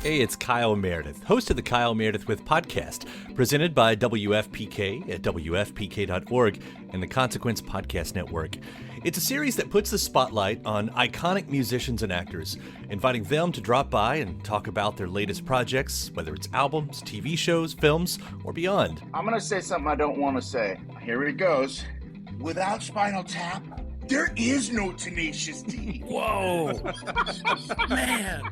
Hey, it's Kyle Meredith, host of the Kyle Meredith With podcast, presented by WFPK at WFPK.org and the Consequence Podcast Network. It's a series that puts the spotlight on iconic musicians and actors, inviting them to drop by and talk about their latest projects, whether it's albums, TV shows, films, or beyond. I'm going to say something I don't want to say. Here it goes. Without Spinal Tap, there is no Tenacious D. Whoa! Man!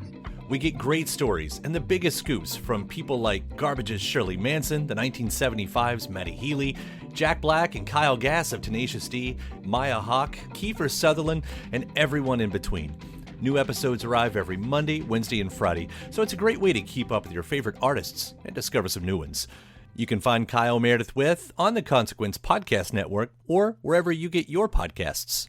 We get great stories and the biggest scoops from people like Garbage's Shirley Manson, the 1975's Matty Healy, Jack Black and Kyle Gass of Tenacious D, Maya Hawke, Kiefer Sutherland, and everyone in between. New episodes arrive every Monday, Wednesday, and Friday, so it's a great way to keep up with your favorite artists and discover some new ones. You can find Kyle Meredith With on the Consequence Podcast Network or wherever you get your podcasts.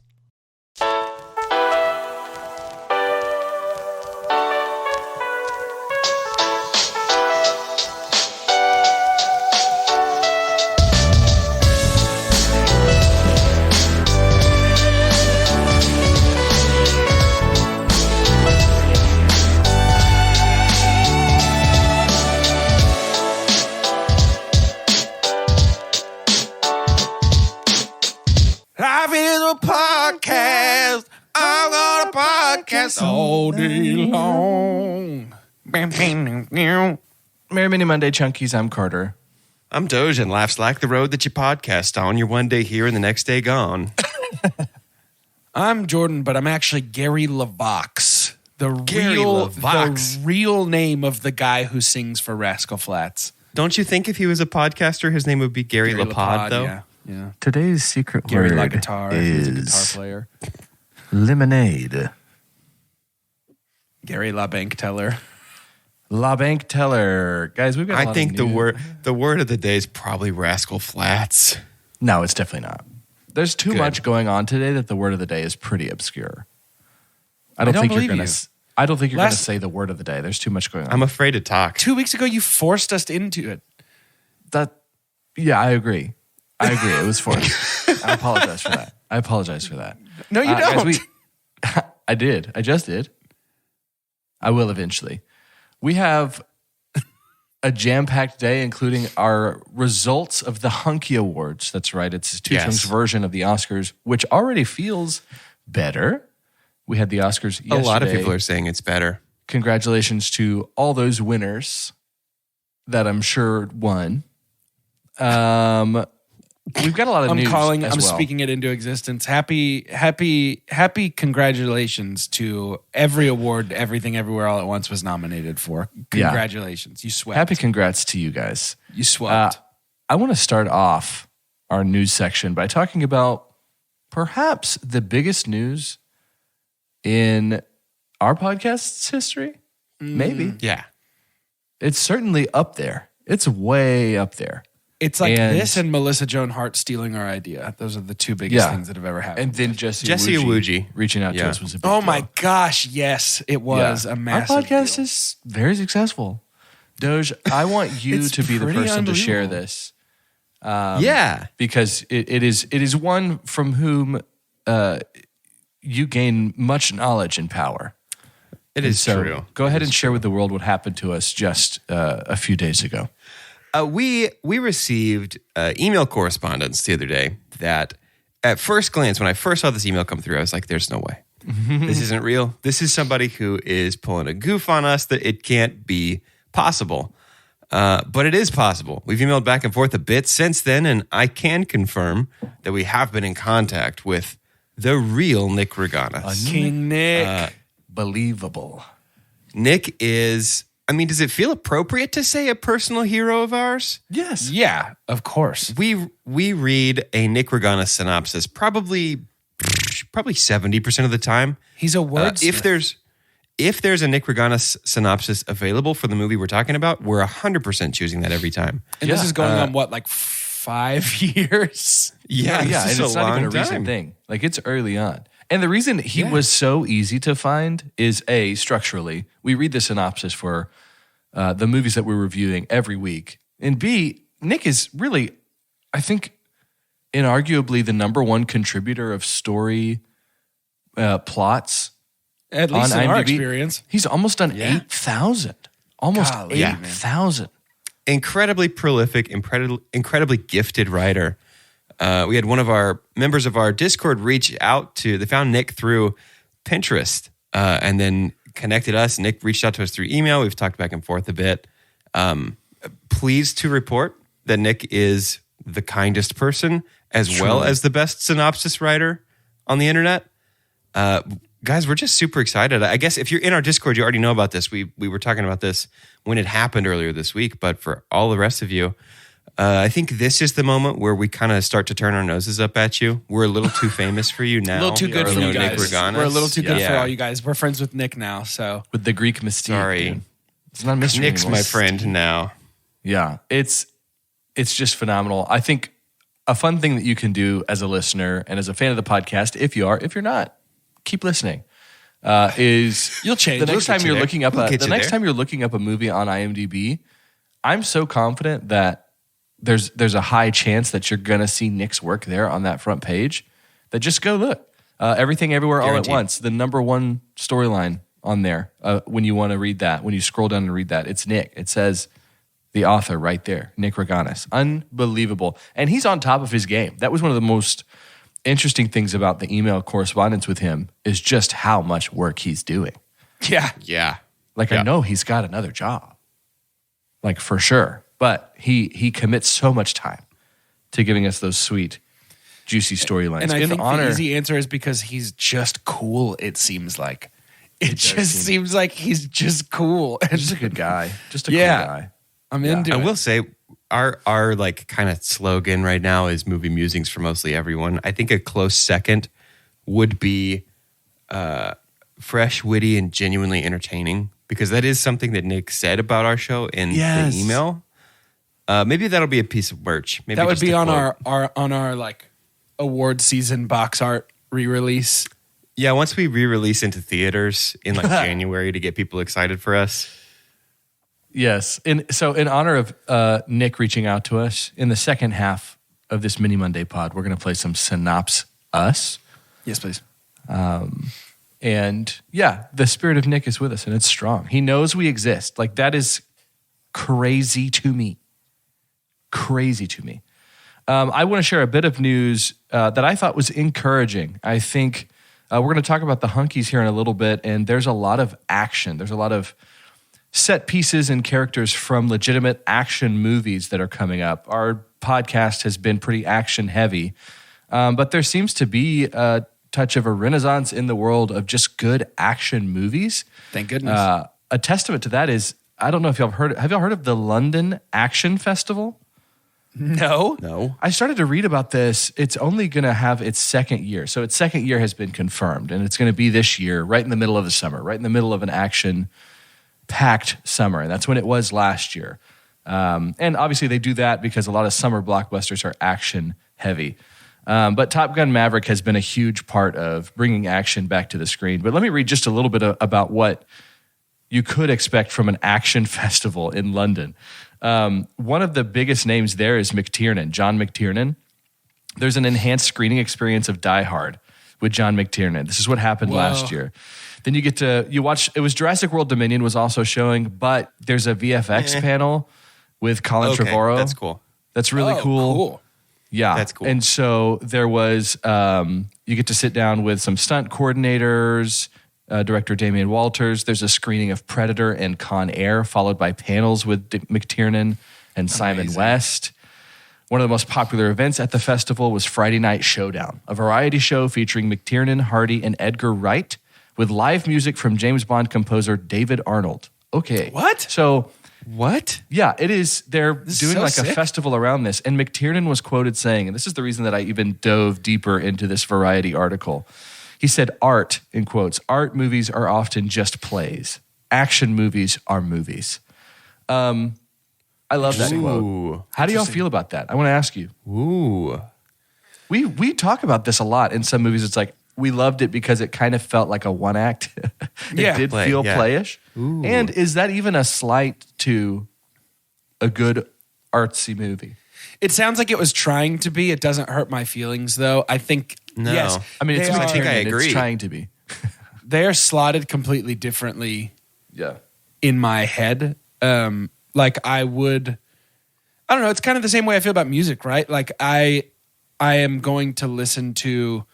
All day long. Merry Mini Monday, Chunkies. I'm Carter. I'm Doge, and life's like the road that you podcast on. You're one day here and the next day gone. I'm Jordan, but I'm actually Gary LaVox. The real name of the guy who sings for Rascal Flatts. Don't you think if he was a podcaster, his name would be Gary LaPod, though? Yeah. Today's secret Gary word La Guitar. is He's a guitar player. lemonade. Gary La Bank Teller. La Bank Teller. Guys, we've got a lot I think of the word of the day is probably Rascal Flats. No, it's definitely not. There's too much going on today that the word of the day is pretty obscure. I don't think you're going to say the word of the day. There's too much going on. I'm afraid to talk. 2 weeks ago, you forced us into it. I agree. It was forced. I apologize for that. No, you don't. Guys, I did. I just did. I will eventually. We have a jam-packed day, including our results of the Hunky Awards. That's right. It's Two-Tongue's version of the Oscars, which already feels better. We had the Oscars yesterday. A lot of people are saying it's better. Congratulations to all those winners that I'm sure won. We've got a lot of news. I'm speaking it into existence. Happy congratulations to every award Everything Everywhere All at Once was nominated for. Congratulations. You swept. Happy congrats to you guys. You swept. I want to start off our news section by talking about perhaps the biggest news in our podcast's history. Maybe. Yeah. It's certainly up there. It's way up there. It's like this and Melissa Joan Hart stealing our idea. Those are the two biggest things that have ever happened. And then Jesse Awuji reaching out to us was a big deal. My gosh, yes. It was a massive Our podcast deal. Is very successful. Doge, I want you to be the person to share this. Because it is one from whom you gain much knowledge and power. It is true. Go ahead and share with the world what happened to us just a few days ago. We received email correspondence the other day that at first glance, when I first saw this email come through, I was like, there's no way. This isn't real. This is somebody who is pulling a goof on us that it can't be possible. But it is possible. We've emailed back and forth a bit since then, and I can confirm that we have been in contact with the real Nick Riganas. King Nick. Believable. Nick is... I mean, does it feel appropriate to say a personal hero of ours? Yes. Yeah, of course. We read a Nick Riganas synopsis probably 70% of the time. He's a wordsmith. If there's a Nick Riganas synopsis available for the movie we're talking about, we're 100% choosing that every time. And this is going on, 5 years? Yeah. And it's not even a recent thing. Like, it's early on. And the reason he was so easy to find is, A, structurally, we read the synopsis for the movies that we're reviewing every week. And B, Nick is really, I think, inarguably the number one contributor of story plots. At least in our experience. He's almost done 8,000 Almost Golly, 8,000. Incredibly prolific, incredibly gifted writer. We had one of our members of our Discord reach out they found Nick through Pinterest and then connected us. Nick reached out to us through email. We've talked back and forth a bit. Pleased to report that Nick is the kindest person as well as the best synopsis writer on the internet. Guys, we're just super excited. I guess if you're in our Discord, you already know about this. We were talking about this when it happened earlier this week, but for all the rest of you, I think this is the moment where we kind of start to turn our noses up at you. We're a little too famous for you now. A little too good for you guys. Nick Riganas. We're a little too good for all you guys. We're friends with Nick now, so. With the Greek mystique. Sorry. Dude. It's not a mystery Nick's anymore. my friend now. Yeah, it's just phenomenal. I think a fun thing that you can do as a listener and as a fan of the podcast, if you're not, keep listening. Is You'll change. The next We'll time get you're you looking up We'll get the you next there. time you're looking up a movie on IMDb, I'm so confident that there's a high chance that you're gonna see Nick's work there on that front page. That just go look. Everything Everywhere All Guaranteed. at Once, the number one storyline on there. When you want to read that, when you scroll down and read that, it's Nick. It says the author right there, Nick Riganas. Unbelievable. And he's on top of his game. That was one of the most interesting things about the email correspondence with him is just how much work he's doing. Yeah. Yeah. Like, I know he's got another job, like for sure. But he commits so much time to giving us those sweet, juicy storylines. And I In think honor, the easy answer is because he's just cool, it seems like. It just seems like he's just cool. And just a good guy. Just a cool Yeah. guy. I'm into I it. will say our like kind of slogan right now is movie musings for mostly everyone. I think a close second would be fresh, witty, and genuinely entertaining, because that is something that Nick said about our show in Yes. the email. Maybe that'll be a piece of merch. Maybe That would just be a on quote. our like award season box art re-release. Yeah, once we re-release into theaters in like January to get people excited for us. Yes. So in honor of Nick reaching out to us, in the second half of this Mini Monday pod, we're going to play some Synops Us. Yes, please. And yeah, the spirit of Nick is with us and it's strong. He knows we exist. Like, that is crazy to me. Crazy to me. I want to share a bit of news that I thought was encouraging. I think we're going to talk about the Hunkies here in a little bit, and there's a lot of action. There's a lot of set pieces and characters from legitimate action movies that are coming up. Our podcast has been pretty action heavy, but there seems to be a touch of a renaissance in the world of just good action movies. Thank goodness. A testament to that is, I don't know if y'all have y'all heard of the London Action Festival? No. I started to read about this. It's only going to have its second year. So its second year has been confirmed, and it's going to be this year, right in the middle of the summer, right in the middle of an action-packed summer. And that's when it was last year. And obviously they do that because a lot of summer blockbusters are action-heavy. But Top Gun Maverick has been a huge part of bringing action back to the screen. But let me read just a little bit about what you could expect from an action festival in London. One of the biggest names there is McTiernan, John McTiernan. There's an enhanced screening experience of Die Hard with John McTiernan. This is what happened last year. Then you watch, it was Jurassic World Dominion was also showing, but there's a VFX panel with Colin Trevorrow. That's cool. That's really cool. Yeah. That's cool. And so there was, you get to sit down with some stunt coordinators, director Damian Walters. There's a screening of Predator and Con Air, followed by panels with McTiernan and Simon West. One of the most popular events at the festival was Friday Night Showdown, a variety show featuring McTiernan, Hardy, and Edgar Wright, with live music from James Bond composer David Arnold. Okay. What? So, What? yeah, it is. They're doing so like a sick. festival around this. And McTiernan was quoted saying, and this is the reason that I even dove deeper into this Variety article. He said, art, in quotes, art movies are often just plays. Action movies are movies. I love that quote. Ooh. How do y'all feel about that? I want to ask you. Ooh. We talk about this a lot in some movies. It's like, we loved it because it kind of felt like a one act. It did Play, feel yeah. playish. Ooh. And is that even a slight to a good artsy movie? It sounds like it was trying to be. It doesn't hurt my feelings, though. I think, No. yes. I mean, it's they I think I McTiernan. agree. It's trying to be. They are slotted completely differently Yeah. in my head. Like I would, I don't know. It's kind of the same way I feel about music, right? Like I am going to listen to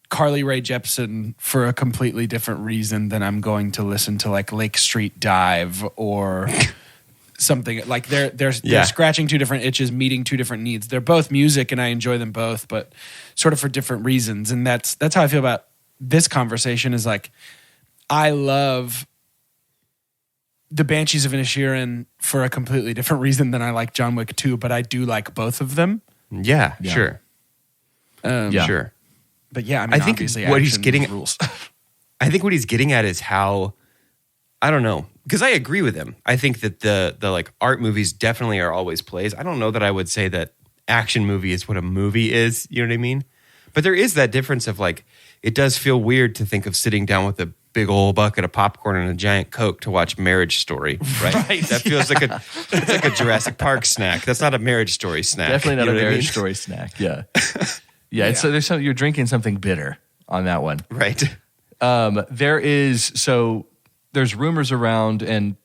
Carly Rae Jepsen for a completely different reason than I'm going to listen to like Lake Street Dive or something. Like they're scratching two different itches, meeting two different needs. They're both music and I enjoy them both, but sort of for different reasons. And that's how I feel about this conversation is like, I love the Banshees of Inisherin for a completely different reason than I like John Wick 2, but I do like both of them. Yeah. Sure. Sure. But yeah, I mean, I think obviously what he's action getting rules. I think what he's getting at is how, I don't know, because I agree with him. I think that the like art movies definitely are always plays. I don't know that I would say that action movie is what a movie is. You know what I mean? But there is that difference of like, it does feel weird to think of sitting down with a big old bucket of popcorn and a giant Coke to watch Marriage Story, right? That feels like it's like a Jurassic Park snack. That's not a Marriage Story snack. Definitely not You know a what I Marriage mean? Story snack. Yeah. Yeah. So you're drinking something bitter on that one. Right. There's rumors around and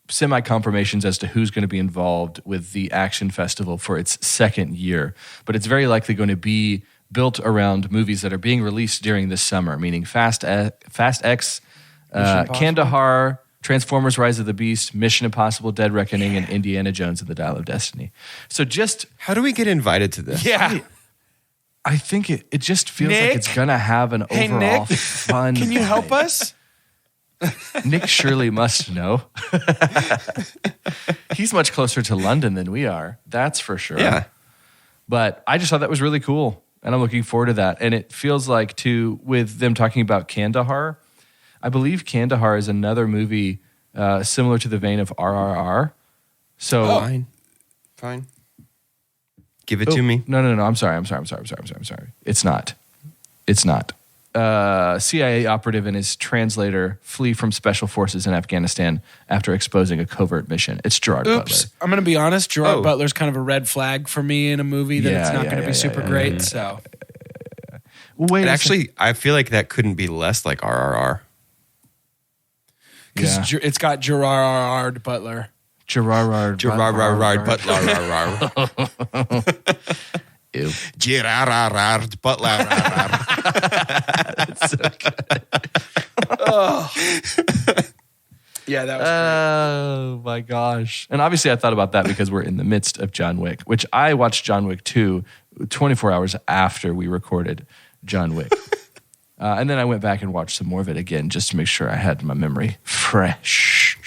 semi-confirmations as to who's going to be involved with the Action Festival for its second year. But it's very likely going to be built around movies that are being released during this summer, meaning Fast X, Kandahar, Transformers Rise of the Beast, Mission Impossible Dead Reckoning, and Indiana Jones and the Dial of Destiny. So just... How do we get invited to this? Yeah. I think it just feels Nick? like it's going to have an Hey, overall Nick? fun Can you help night. us? Nick surely must know. He's much closer to London than we are. That's for sure. Yeah. But I just thought that was really cool. And I'm looking forward to that. And it feels like, too, with them talking about Kandahar, I believe Kandahar is another movie similar to the vein of RRR. So, Fine. Give it to me. No. I'm sorry. It's not. CIA operative and his translator flee from special forces in Afghanistan after exposing a covert mission. It's Gerard Butler. I'm going to be honest. Gerard Butler's kind of a red flag for me in a movie that it's not going to be super great. So, Well, wait. Actually, I feel like that couldn't be less like RRR. because it's got Gerard Butler. Gerard Butler. Ew. Gerard Butler. Yeah, that was Oh my gosh. And obviously I thought about that because we're in the midst of John Wick, which I watched John Wick 2 24 hours after we recorded John Wick. And then I went back and watched some more of it again just to make sure I had my memory fresh.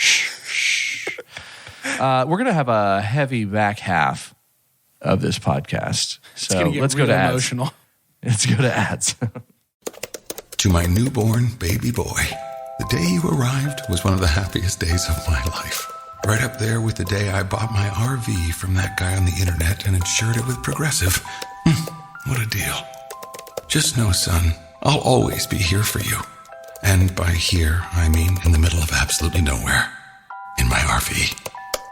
We're going to have a heavy back half of this podcast. So let's go to ads. emotional. Let's go to ads. To my newborn baby boy, the day you arrived was one of the happiest days of my life. Right up there with the day I bought my RV from that guy on the internet and insured it with Progressive. What a deal. Just know, son, I'll always be here for you. And by here, I mean in the middle of absolutely nowhere. In my RV.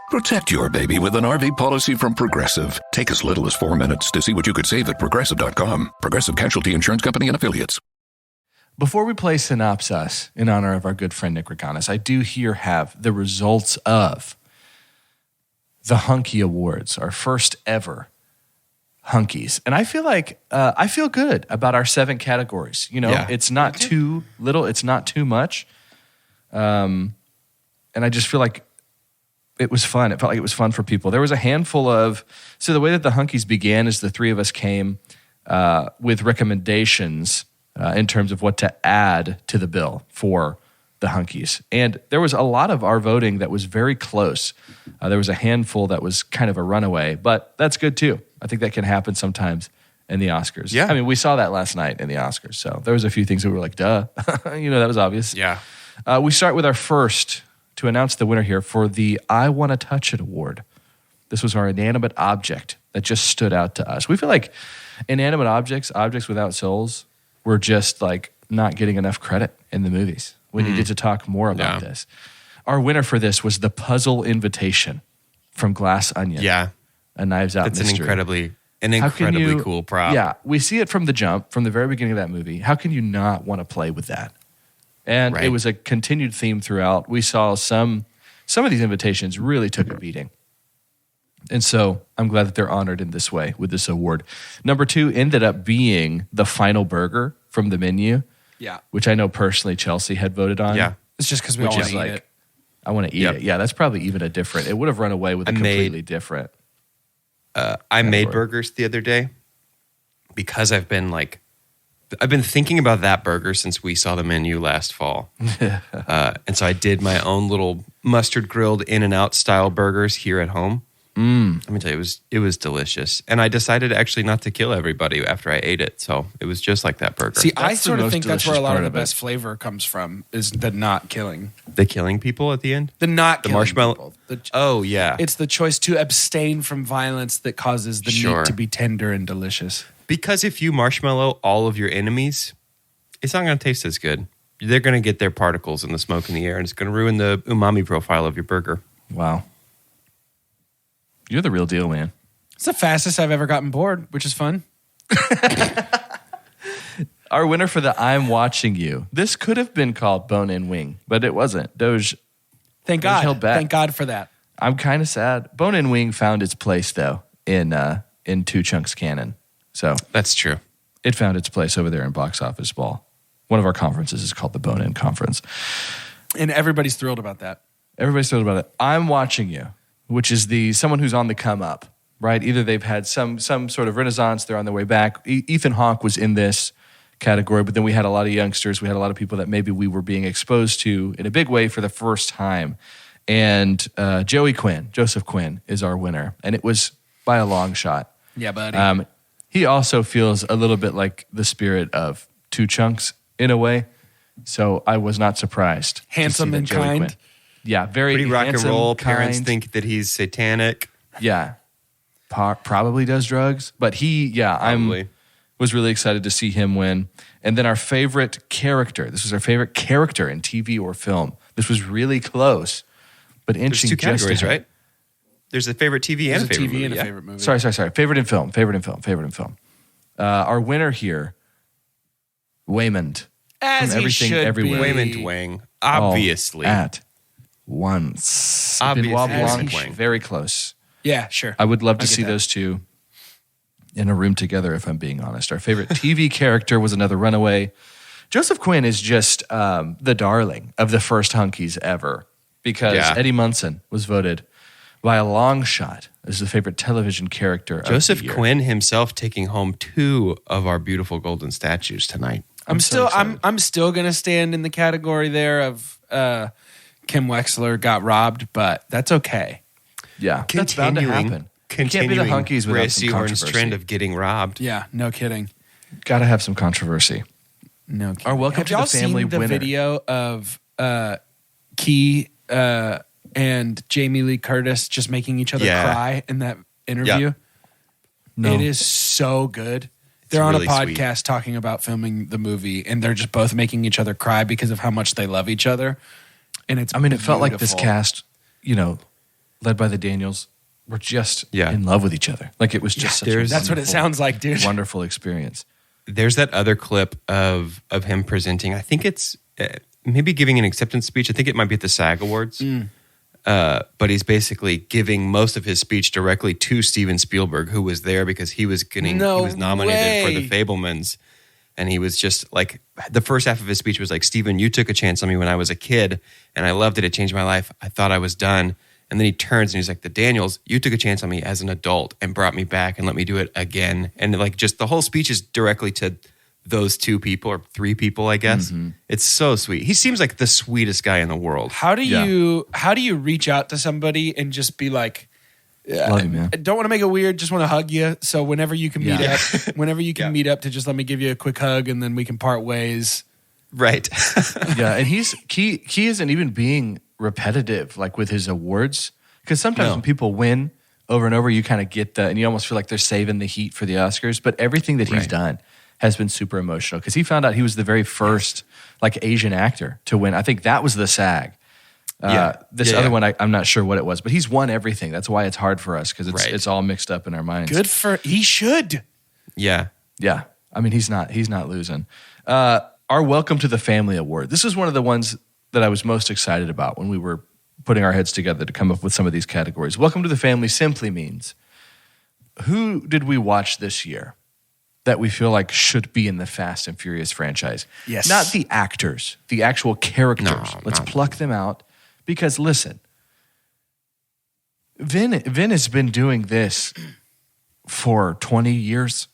Protect your baby with an RV policy from Progressive. Take as little as 4 minutes to see what you could save at Progressive.com. Progressive Casualty Insurance Company and Affiliates. Before we play Synopses in honor of our good friend Nick Riganas, I do here have the results of the Hunky Awards, our first ever Hunkies. And I feel like, I feel good about our 7 categories. You know, it's not too little, it's not too much. And I just feel like it was fun. It felt like it was fun for people. There was a handful of, so the way that the Hunkies began is the 3 of us came with recommendations in terms of what to add to the bill for the Hunkies. And there was a lot of our voting that was very close. There was a handful that was kind of a runaway, but that's good too. I think that can happen sometimes in the Oscars. Yeah. I mean, we saw that last night in the Oscars. So there was a few things that we were like, duh. That was obvious. Yeah. We start with our first to announce the winner here for the I Want to Touch It Award. This was our inanimate object that just stood out to us. We feel like inanimate objects without souls, were just like not getting enough credit in the movies. We needed to talk more about this. Our winner for this was The Puzzle Invitation from Glass Onion. Yeah. A Knives Out That's mystery. an incredibly cool prop. Yeah, we see it from the jump, from the very beginning of that movie. How can you not want to play with that? And it was a continued theme throughout. We saw some some of these invitations really took a beating. And so I'm glad that they're honored in this way with this award. Number 2 ended up being the final burger from the menu. Yeah. Which I know personally Chelsea had voted on. Yeah. It's just because we all want to eat it. I want to eat it. Yeah, that's probably even a different. It would have run away with a completely different. I made burgers the other day because I've been thinking about that burger since we saw the menu last fall. And so I did my own little mustard grilled In-N-Out style burgers here at home. Let me tell you, it was delicious. And I decided actually not to kill everybody after I ate it. So it was just like that burger. See, I sort of think that's where a lot of the best flavor comes from, is the not killing. The killing people at the end? The not killing marshmallow. people. Oh, yeah. It's the choice to abstain from violence that causes the meat to be tender and delicious. Because if you marshmallow all of your enemies, it's not going to taste as good. They're going to get their particles in the smoke in the air, and it's going to ruin the umami profile of your burger. Wow. You're the real deal, man. It's the fastest I've ever gotten bored, which is fun. Our winner for the I'm Watching You. This could have been called Bone and Wing, but it wasn't. Doge. Thank God. Held back. Thank God for that. I'm kind of sad. Bone and Wing found its place, though, in Two Chunks canon. So that's true. It found its place over there in Box Office Ball. One of our conferences is called the Bone In Conference. And everybody's thrilled about that. Everybody's thrilled about it. I'm Watching You, which is someone who's on the come up, right? Either they've had some sort of renaissance, they're on their way back. Ethan Hawke was in this category, but then we had a lot of youngsters. We had a lot of people that maybe we were being exposed to in a big way for the first time. And Joseph Quinn is our winner. And it was by a long shot. Yeah, buddy. He also feels a little bit like the spirit of Two Chunks in a way. So I was not surprised. Handsome and kind. Quinn. Yeah, very pretty rock handsome, and roll. kind. Parents think that he's satanic. Yeah. Probably does drugs. But I was really excited to see him win. And then our favorite character. This was our favorite character in TV or film. This was really close. But inching There's 2 categories, just right? There's a favorite TV and a favorite movie. And a favorite movie. Sorry. Favorite in film. Our winner here, Waymond. As from he should everywhere. be. Waymond Wang, obviously. At once. Obviously. Benoit As he Blanc, should. very close. Yeah, sure. I would love to I get see that. those two in a room together, if I'm being honest. Our favorite TV character was another runaway. Joseph Quinn is just the darling of the first Hunkies ever, because Eddie Munson was voted by a long shot as the favorite television character of Joseph the year. Quinn himself taking home 2 of our beautiful golden statues tonight. I'm still gonna stand in the category there of Kim Wexler got robbed, but that's okay. Yeah, that's bound to happen. You can't be the Hunkies without Chris some Euron's controversy. trend of getting robbed. Yeah, no kidding. Got to have some controversy. No kidding. Our welcome Have to the y'all family seen the winner. video of Key and Jamie Lee Curtis just making each other cry in that interview? Yep. No. It is so good. They're on really a podcast talking about filming the movie, and they're just both making each other cry because of how much they love each other. And it felt like this cast, led by the Daniels, were just in love with each other. Like it was just such a that's what it sounds like, dude. Wonderful experience. There's that other clip of him presenting. I think it's maybe giving an acceptance speech. I think it might be at the SAG Awards. But he's basically giving most of his speech directly to Steven Spielberg, who was there because he was nominated for The Fabelmans. And he was just like, the first half of his speech was like, Steven, you took a chance on me when I was a kid, and I loved it. It changed my life. I thought I was done. And then he turns and he's like, the Daniels, you took a chance on me as an adult and brought me back and let me do it again. And like, just the whole speech is directly to those 2 people or 3 people, I guess. Mm-hmm. It's so sweet. He seems like the sweetest guy in the world. How do you reach out to somebody and just be like, Love you, man. I don't want to make it weird, just want to hug you. So whenever you can meet Yeah. up, meet up to just let me give you a quick hug and then we can part ways. Right. Yeah, and he isn't even being repetitive like with his awards, because sometimes when people win over and over, you kind of get and you almost feel like they're saving the heat for the Oscars. But everything that he's done has been super emotional, because he found out he was the very first like Asian actor to win. I think that was the SAG. This other one, I'm not sure what it was, but he's won everything. That's why it's hard for us, because it's all mixed up in our minds. He should. Yeah. Yeah. I mean, he's not losing. Our Welcome to the Family Award. This is one of the ones that I was most excited about when we were putting our heads together to come up with some of these categories. Welcome to the family simply means, who did we watch this year that we feel like should be in the Fast and Furious franchise? Yes. Not the actors, the actual characters. Let's pluck them out. Because listen, Vin has been doing this for 20 years.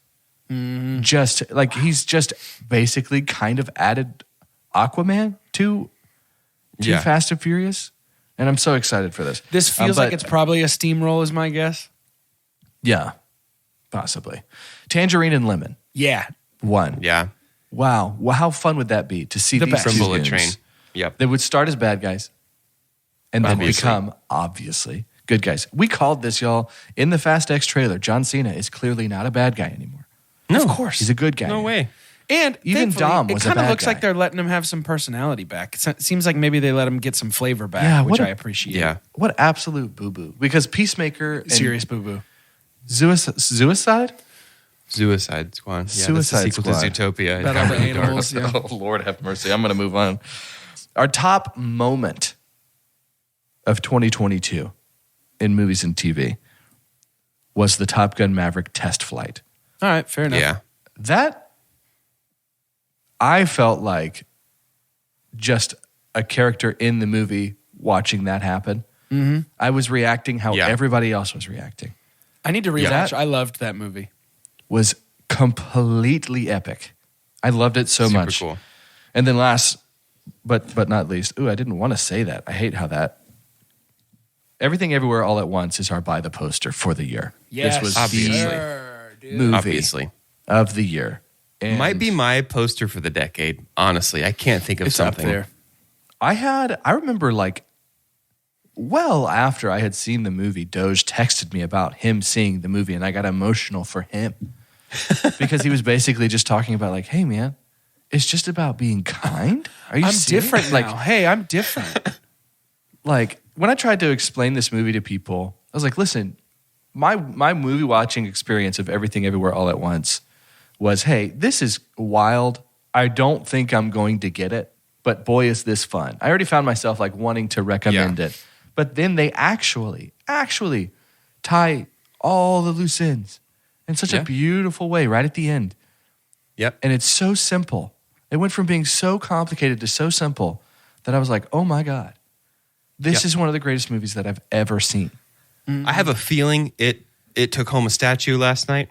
Just like he's just basically kind of added Aquaman to Fast and Furious. And I'm so excited for this. This feels like it's probably a steamroll is my guess. Yeah, possibly. Tangerine and Lemon. Yeah. One. Yeah. Wow. Well, how fun would that be to see these From two Bullet goons Train. Yep. They would start as bad guys and then Obviously. become, obviously, good guys. We called this, y'all, in the Fast X trailer. John Cena is clearly not a bad guy anymore. No. Of course. He's a good guy. No way. And Even thankfully, Dom was it a kind of bad looks like guy. they're letting him have some personality back. It seems like maybe they let him get some flavor back, Yeah, which what I a- appreciate. Yeah. What absolute boo-boo. Because Peacemaker and Serious boo-boo. Suicide? Suicide Squad. Yeah, Suicide that's the sequel Squad. to Zootopia. About all the animals, yeah. Oh, Lord have mercy. I'm going to move on. Our top moment of 2022 in movies and TV was the Top Gun Maverick test flight. All right, fair enough. Yeah. That, I felt like just a character in the movie watching that happen. Mm-hmm. I was reacting how everybody else was reacting. I need to rewatch. I loved that movie. Was completely epic. I loved it so Super much. cool. And then last, but not least, I didn't want to say that. I hate how that. Everything Everywhere All at Once is our buy the poster for the year. Yes, this was obviously. the movie Obviously. of the year. And Might be my poster for the decade. Honestly, I can't think of It's up something. there. I remember like well after I had seen the movie, Doge texted me about him seeing the movie and I got emotional for him. Because he was basically just talking about like, hey man, it's just about being kind. Are you I'm serious? different now. Hey, I'm different. Like when I tried to explain this movie to people, I was like, listen, my movie watching experience of Everything Everywhere All at Once was, hey, this is wild. I don't think I'm going to get it, but boy, is this fun. I already found myself like wanting to recommend it. But then they actually tie all the loose ends in such a beautiful way right at the end. Yep. And it's so simple. It went from being so complicated to so simple that I was like, oh my God, this is one of the greatest movies that I've ever seen. I have a feeling it took home a statue last night,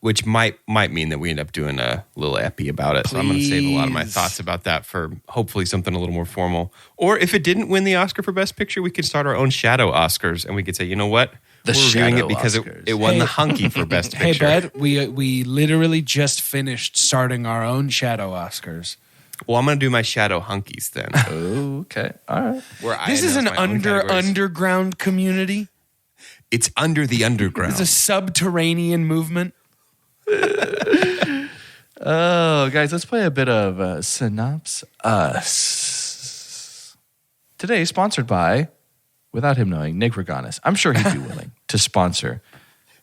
which might mean that we end up doing a little epi about it. So I'm going to save a lot of my thoughts about that for hopefully something a little more formal. Or if it didn't win the Oscar for Best Picture, we could start our own shadow Oscars and we could say, you know what? The We're reviewing shadow it because Oscars. it won the Hunky for Best Picture. Hey, bud, we literally just finished starting our own shadow Oscars. Well, I'm going to do my shadow Hunkies then. Oh, okay. All right. Where I This is an announce my own categories. underground community. It's under the underground. It's a subterranean movement. Oh, guys, let's play a bit of Synopses. Today, sponsored by, without him knowing, Nick Riganas. I'm sure he'd be willing to sponsor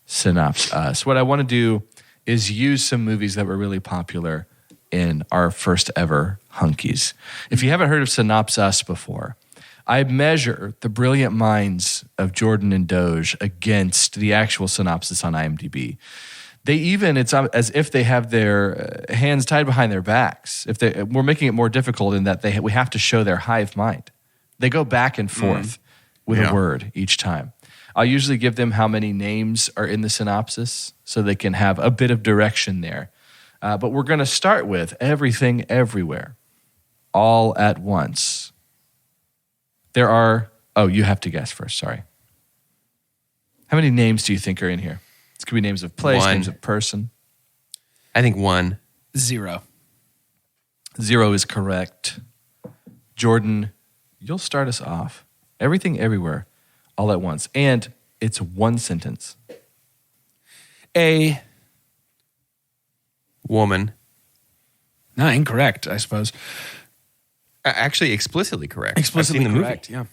Synopses. What I want to do is use some movies that were really popular in our first ever Hunkies. If you haven't heard of Synopses before, I measure the brilliant minds of Jordan and Doge against the actual synopsis on IMDb. It's as if they have their hands tied behind their backs. We're making it more difficult in that we have to show their hive mind. They go back and forth with a word each time. I'll usually give them how many names are in the synopsis so they can have a bit of direction there. But we're going to start with Everything Everywhere, All at Once. There are, you have to guess first, sorry. How many names do you think are in here? This could be names of place, One. names of person. I think 1. 0. 0 is correct. Jordan, you'll start us off. Everything Everywhere, All at Once. And it's one sentence. A. Woman. No, incorrect, I suppose. Actually, explicitly correct. Explicitly I've seen the correct, movie. yeah.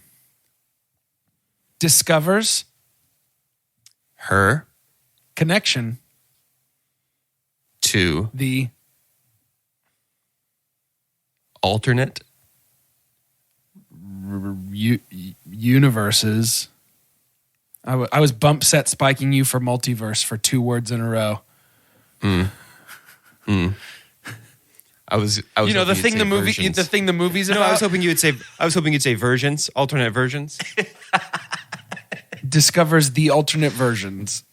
Discovers Her connection. to The alternate universes. I was bump set spiking you for multiverse for 2 words in a row. I was You know the thing the movie versions. the thing the movie's about. No, I was hoping you'd say versions, alternate versions. Discovers the alternate versions.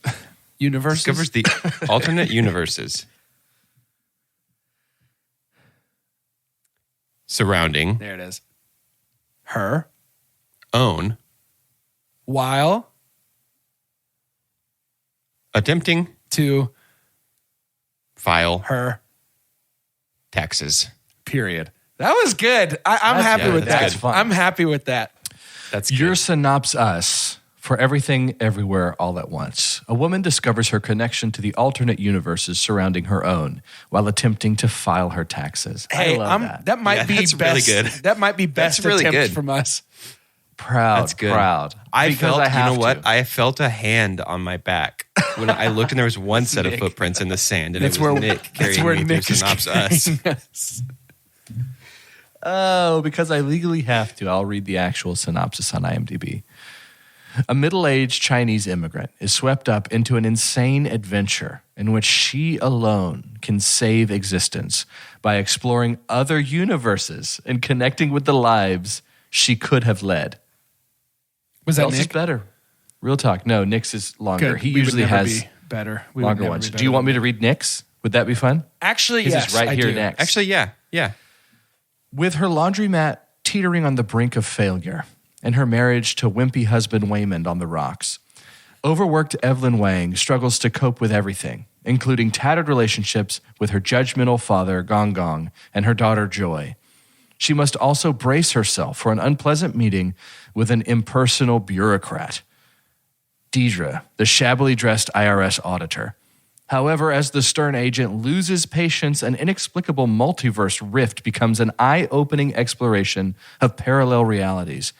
Universes. Discovers the alternate universes surrounding There it is. Her. own While attempting to file her. taxes. Period. That was good. I'm That's happy good. with That's that. fun. I'm happy with that. That's good. Your synopsis for Everything, Everywhere, All at Once. A woman discovers her connection to the alternate universes surrounding her own while attempting to file her taxes. Hey, I love that. might be that's best. really good. That might be best That's really attempt good. from us. Proud. That's good. Proud. I Because felt, I have you know what? to. I felt a hand on my back when I looked, and there was one set of footprints in the sand, and it was Nick carrying me through synopsis. Oh, because I legally have to. I'll read the actual synopsis on IMDb. A middle-aged Chinese immigrant is swept up into an insane adventure in which she alone can save existence by exploring other universes and connecting with the lives she could have led. Was that Else is Nick? better. Real talk. No, Nick's is longer. Good. He We would usually never has be better. We would longer never ones. be Do you better want me than to read Nick's? Would that be fun? Actually, His yes, is right I here do. next. Actually, yeah. With her laundromat teetering on the brink of failure and her marriage to wimpy husband Waymond on the rocks, overworked Evelyn Wang struggles to cope with everything, including tattered relationships with her judgmental father, Gong Gong, and her daughter, Joy. She must also brace herself for an unpleasant meeting with an impersonal bureaucrat, Deidre, the shabbily dressed IRS auditor. However, as the stern agent loses patience, an inexplicable multiverse rift becomes an eye-opening exploration of parallel realities.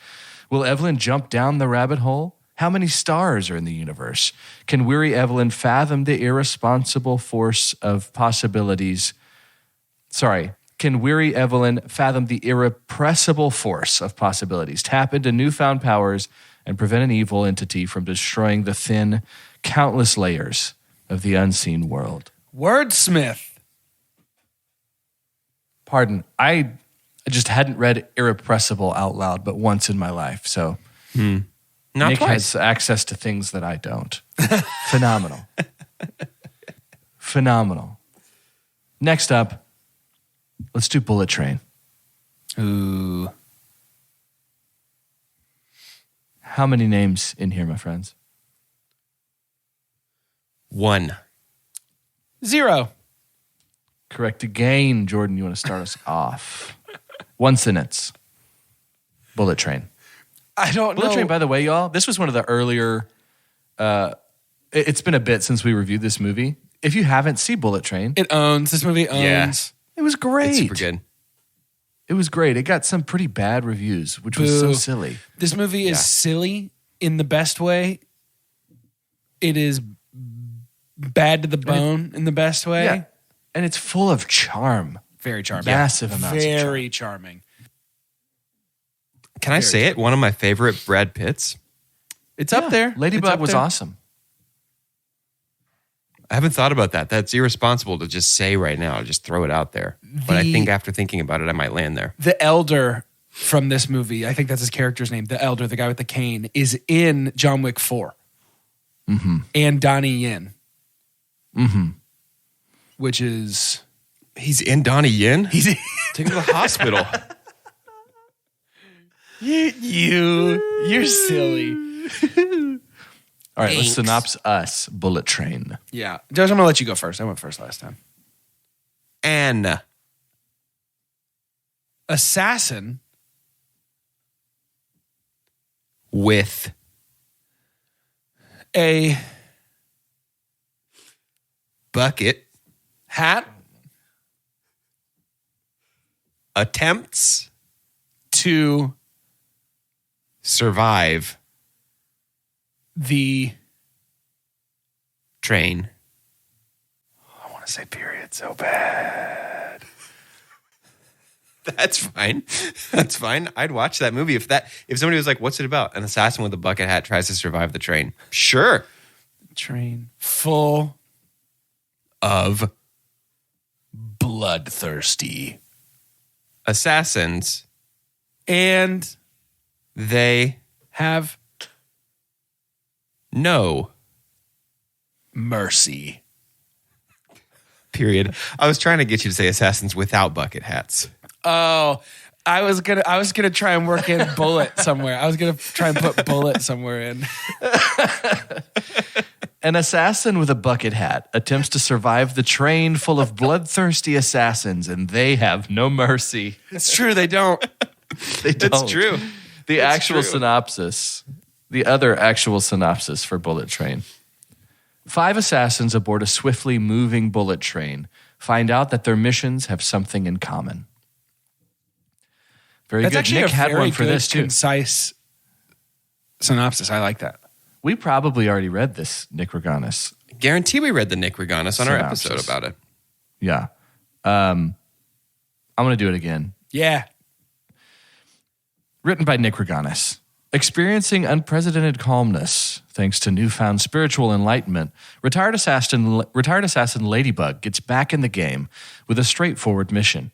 Will Evelyn jump down the rabbit hole? How many stars are in the universe? Can weary Evelyn fathom the irresponsible force of possibilities? Can weary Evelyn fathom the irrepressible force of possibilities, tap into newfound powers, and prevent an evil entity from destroying the thin, countless layers of the unseen world? Wordsmith. Pardon, I just hadn't read Irrepressible out loud but once in my life, so Not Nick twice. has access to things that I don't. Phenomenal. Phenomenal. Next up, let's do Bullet Train. Ooh. How many names in here, my friends? 1. 0. Correct again. Jordan, you want to start us off? 1 sentence. Bullet Train. I don't Bullet know. Train, by the way, y'all, this was one of the earlier... it's been a bit since we reviewed this movie. If you haven't, see Bullet Train. This movie owns. Yeah. It was great. It's super good. It was great. It got some pretty bad reviews, which was so Boo. silly. This movie is silly in the best way. It is bad to the bone in the best way. Yeah. And it's full of charm. Very charming. Massive amounts of charm. Very charming. Can I say it? One of my favorite Brad Pitts. It's up there. Ladybug It's up was there. awesome. I haven't thought about that. That's irresponsible to just say right now. Just throw it out there. But I think after thinking about it, I might land there. The elder from this movie, I think that's his character's name, the elder, the guy with the cane, is in John Wick 4. Mm-hmm. And Donnie Yen. Mm-hmm. Which is... He's in Donnie Yen? He's Take him to the hospital. You're silly. All right, let's Thanks. synopsis us. Bullet Train. Yeah. Josh, I'm going to let you go first. I went first last time. Anne. Assassin With a bucket hat attempts to survive the... train. I want to say period so bad. That's fine. That's fine. I'd watch that movie if somebody was like, "What's it about?" An assassin with a bucket hat tries to survive the train. Sure. Train full Of bloodthirsty. assassins. And They have no mercy. period. I was trying to get you to say assassins without bucket hats. Oh, I was gonna try and work in bullet somewhere. I was gonna try and put bullet somewhere in. An assassin with a bucket hat attempts to survive the train full of bloodthirsty assassins, and they have no mercy. It's true, they don't. They don't. That's true. The That's actual true. synopsis, the other actual synopsis for Bullet Train. 5 assassins aboard a swiftly moving bullet train find out that their missions have something in common. Very That's good. actually Nick a had very one for good, this too. concise synopsis. I like that. We probably already read this, Nick Riganas. Guarantee we read the Nick Riganas on our Synopsis. episode about it. Yeah. I'm going to do it again. Yeah. Written by Nick Riganas. Experiencing unprecedented calmness thanks to newfound spiritual enlightenment, retired assassin Ladybug gets back in the game with a straightforward mission.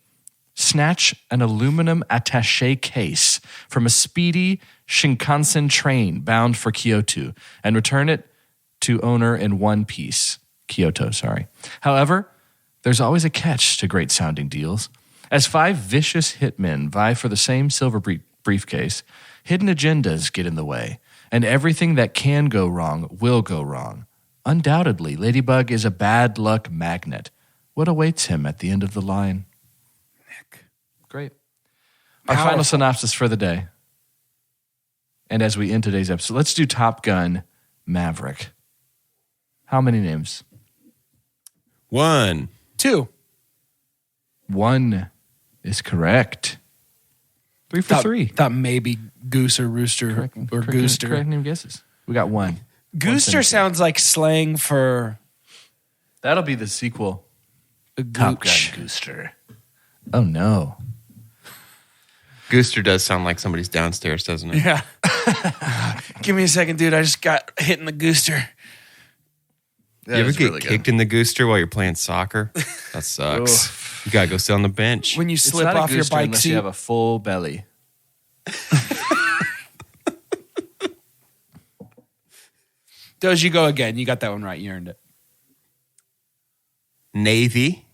Snatch an aluminum attaché case from a speedy Shinkansen train bound for Kyoto and return it to owner in one piece. Kyoto, sorry. However, there's always a catch to great-sounding deals. As 5 vicious hitmen vie for the same silver briefcase, hidden agendas get in the way, and everything that can go wrong will go wrong. Undoubtedly, Ladybug is a bad luck magnet. What awaits him at the end of the line? Nick. Great. Our Powerful. final synopsis for the day. And as we end today's episode, let's do Top Gun Maverick. How many names? 1. 2. 1 is correct. 3 for 3. Thought maybe goose or rooster or gooster. Correct name guesses. We got 1. Gooster sounds like slang for That'll be the sequel. a Top Gun gooch. Gooster. Oh no. Gooster does sound like somebody's downstairs, doesn't it? Yeah. Give me a second, dude. I just got hit in the gooster. You ever get kicked in the gooster while you're playing soccer? That sucks. You gotta go sit on the bench. When you It's slip not a off your Gooster bike unless seat. you have a full belly. Does you go again? You got that one right. You earned it. Navy.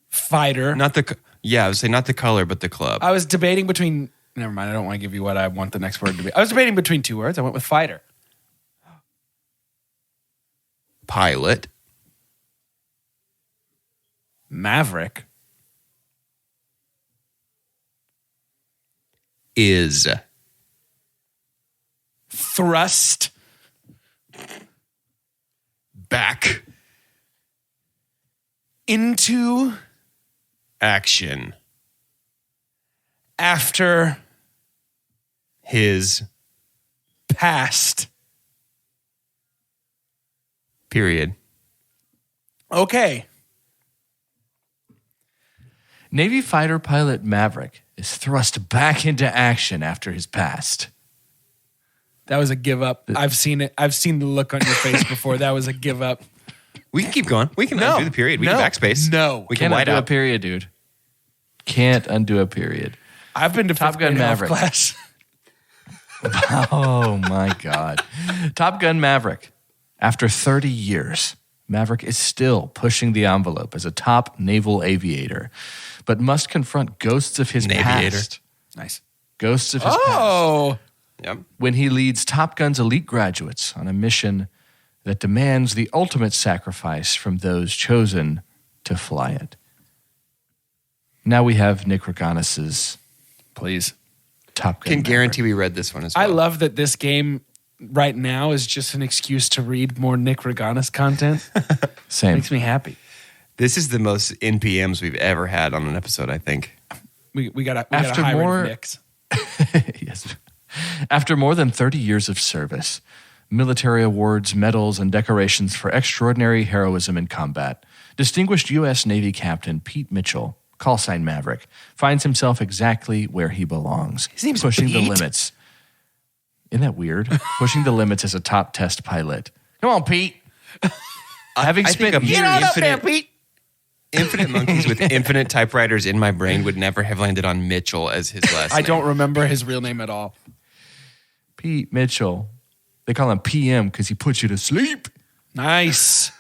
Fighter. Not the. I would say not the color, but the club. I was debating between. Never mind. I don't want to give you what I want the next word to be. I was debating between 2 words. I went with fighter. Pilot. Maverick. Is. Thrust. Back. Into. Action. After. His. Past. Period. Okay. Navy fighter pilot Maverick is thrust back into action after his past. That was a give up. I've seen it. I've seen the look on your face before. That was a give up. We can keep going. We can undo the period. We can backspace. No. We can Can't white undo a out. period, dude. Can't undo a period. I've been to Top fifth Gun grade health Maverick. class. Oh my God. Top Gun Maverick. After 30 years, Maverick is still pushing the envelope as a top naval aviator, but must confront ghosts of his Naviator. past. Nice. Ghosts of his past. Oh. Yep. When he leads Top Gun's elite graduates on a mission that demands the ultimate sacrifice from those chosen to fly it. Now we have Nick Riganas' Please. Top Gun Can Maverick. guarantee we read this one as well. I love that this game right now is just an excuse to read more Nick Riganas content. Same. Makes me happy. This is the most NPMs we've ever had on an episode, I think. We got a After high more- rate of Nicks. Yes. After more than 30 years of service, military awards, medals, and decorations for extraordinary heroism in combat, distinguished U.S. Navy Captain Pete Mitchell call sign Maverick, finds himself exactly where he belongs. His name's pushing the Pete? limits. Isn't that weird? Pushing the limits as a top test pilot. Come on, Pete. Having I spent think years, Pete. Infinite monkeys with infinite typewriters in my brain would never have landed on Mitchell as his last name. I don't remember his real name at all. Pete Mitchell. They call him PM because he puts you to sleep. Nice.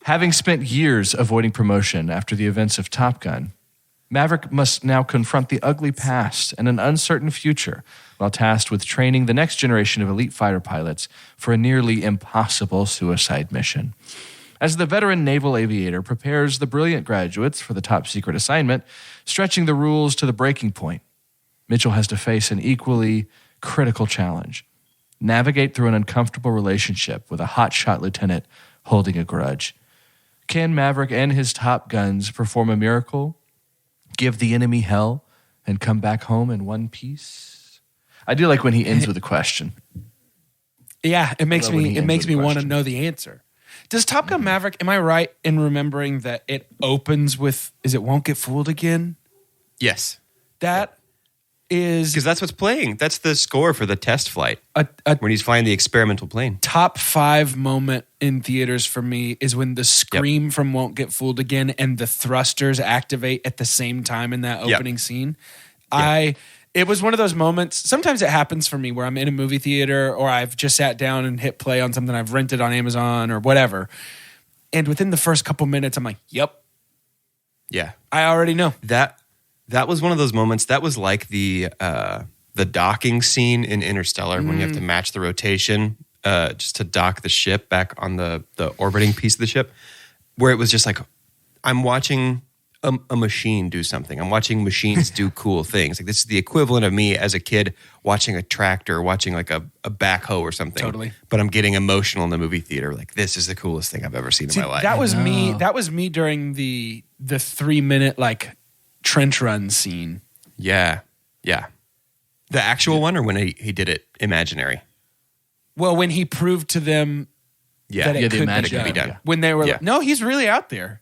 Having spent years avoiding promotion after the events of Top Gun, Maverick must now confront the ugly past and an uncertain future while tasked with training the next generation of elite fighter pilots for a nearly impossible suicide mission. As the veteran naval aviator prepares the brilliant graduates for the top secret assignment, stretching the rules to the breaking point, Mitchell has to face an equally critical challenge: navigate through an uncomfortable relationship with a hotshot lieutenant holding a grudge. Can Maverick and his top guns perform a miracle, give the enemy hell, and come back home in one piece? I do like when he ends with a question. Yeah, it makes when he me ends with a want to question. know the answer. Does Top Gun Maverick, am I right in remembering that it opens with, is it Won't Get Fooled Again? Yes. That is Because that's what's playing. That's the score for the test flight a when he's flying the experimental plane. top 5 moment in theaters for me is when the scream from Won't Get Fooled Again and the thrusters activate at the same time in that Yep. opening scene. It was one of those moments. Sometimes it happens for me where I'm in a movie theater or I've just sat down and hit play on something I've rented on Amazon or whatever. And within the first couple minutes, I'm like, yep, Yeah. I already know. That was one of those moments. That was like the docking scene in Interstellar when you have to match the rotation just to dock the ship back on the orbiting piece of the ship, where it was just like, I'm watching a machine do something. I'm watching machines do cool things. Like this is the equivalent of me as a kid watching a tractor, watching like a backhoe or something. Totally. But I'm getting emotional in the movie theater. Like this is the coolest thing I've ever seen in my life. That was me. That was me during the 3-minute like trench run scene. Yeah. Yeah. The actual one or when he did it imaginary? Well, when he proved to them Yeah. that it the could imaginary, be done. yeah. When they were Yeah. like, no, he's really out there.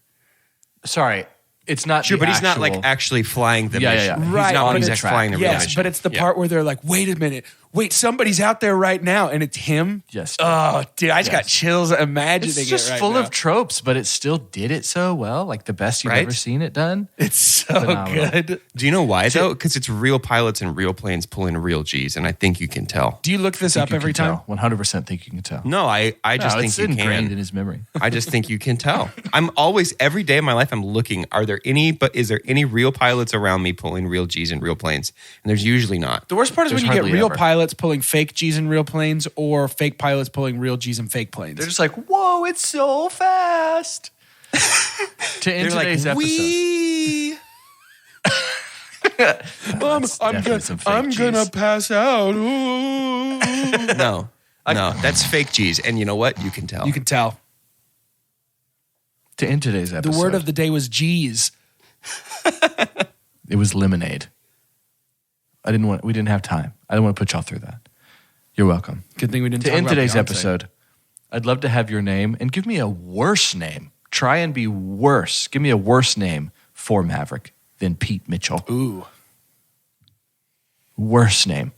Sorry, it's not Sure, the but he's not like actual- actually flying the Yeah, yeah, mission. yeah. He's Right, not on when he's the actually track. flying the real Yes, mission. but it's the Yeah. part where they're like, wait a minute. Wait, somebody's out there right now. And it's him. Yes. Oh, dude, I just got Yes. chills imagining It's just it right full now. of tropes, but it still did it so well. Like the best you've Right? ever seen it done. It's so Phenomenal. good. Do you know why though? Because it's real pilots and real planes pulling real G's, and I think you can tell. Do you look this up every time? 100% think you can tell. No, I just No, think it's you ingrained in can. his memory. I just think you can tell. I'm always every day of my life I'm looking. Is there any real pilots around me pulling real G's in real planes? And there's usually not. The worst part is There's when you get hardly real ever. pilots pulling fake G's in real planes or fake pilots pulling real G's in fake planes. They're just like, whoa, it's so fast. To end They're today's like, episode. wee. I'm gonna pass out. Ooh. No, that's fake G's, and you know what? You can tell. You can tell. To end today's The episode. word of the day was G's. It was lemonade. We didn't have time. I didn't want to put y'all through that. You're welcome. Good thing we didn't To talk end about today's Beyonce. episode, I'd love to have your name and give me a worse name. Try and be worse. Give me a worse name for Maverick than Pete Mitchell. Ooh. Worse name.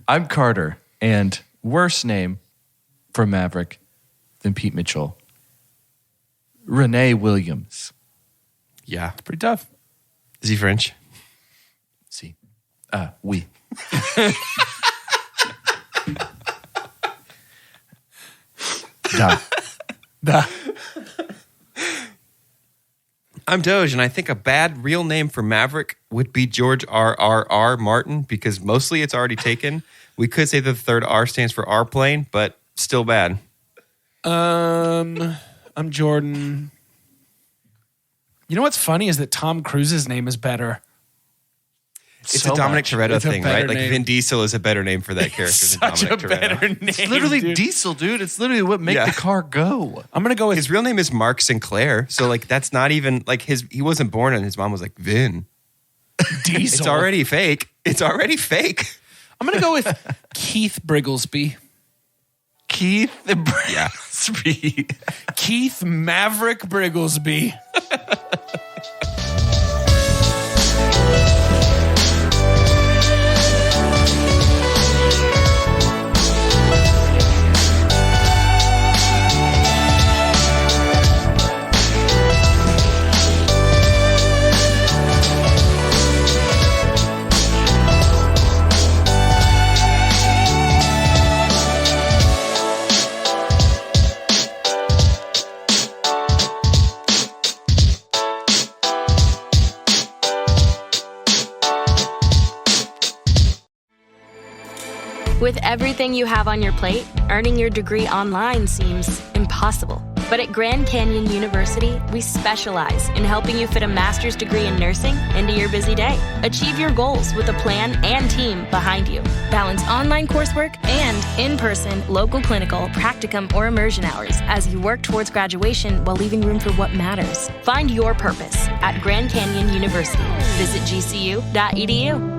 I'm Carter, and worse name for Maverick than Pete Mitchell. Renee Williams. Yeah. Pretty tough. Is he French? See. Oui. Da. I'm Doge, and I think a bad real name for Maverick would be George R. Martin, because mostly it's already taken. We could say the third R stands for R plane, but still bad. I'm Jordan. You know what's funny is that Tom Cruise's name is better. It's So a Dominic much. Toretto It's a thing, better right? Like name. Vin Diesel is a better name for that character than Such a Dominic Toretto. better name. It's literally dude. diesel, dude. It's literally what makes Yeah. the car go. I'm gonna go with His real name is Mark Sinclair, so like that's not even like he wasn't born and his mom was like Vin. Diesel. It's already fake. It's already fake. I'm gonna go with Keith Brigglesby. Keith the Yeah. Speed. Keith Maverick Brigglesby. With everything you have on your plate, earning your degree online seems impossible. But at Grand Canyon University, we specialize in helping you fit a master's degree in nursing into your busy day. Achieve your goals with a plan and team behind you. Balance online coursework and in-person, local clinical, practicum, or immersion hours as you work towards graduation while leaving room for what matters. Find your purpose at Grand Canyon University. Visit gcu.edu.